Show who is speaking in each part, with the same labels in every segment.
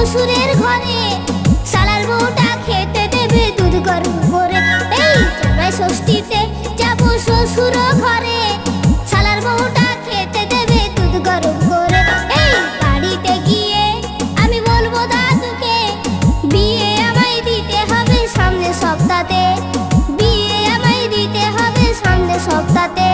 Speaker 1: শ্বশুরের ঘরে, শালার বউটা খেতে দেবে দুধ গরম করে। এই জামাই ষষ্ঠীতে যাবো শ্বশুর ঘরে, শালার বউটা খেতে দেবে দুধ গরম করে। এই বাড়িতে গিয়ে আমি বলবো দাদুকে, বিয়ে আমায় দিতে হবে সামনে সপ্তাহে, বিয়ে আমায় দিতে হবে সামনে সপ্তাহে।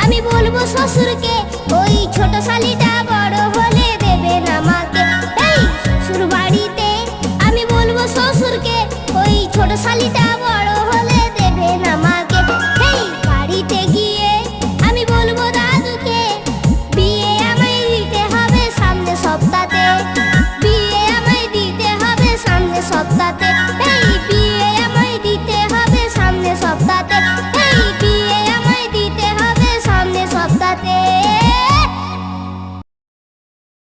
Speaker 1: আমি বলবো শ্বশুরকে, ওই ছোট শালিটা বড় হলে দেবে না আমাকে। এই শ্বশুর বাড়িতে আমি বলবো শ্বশুরকে, ওই ছোট শালিটা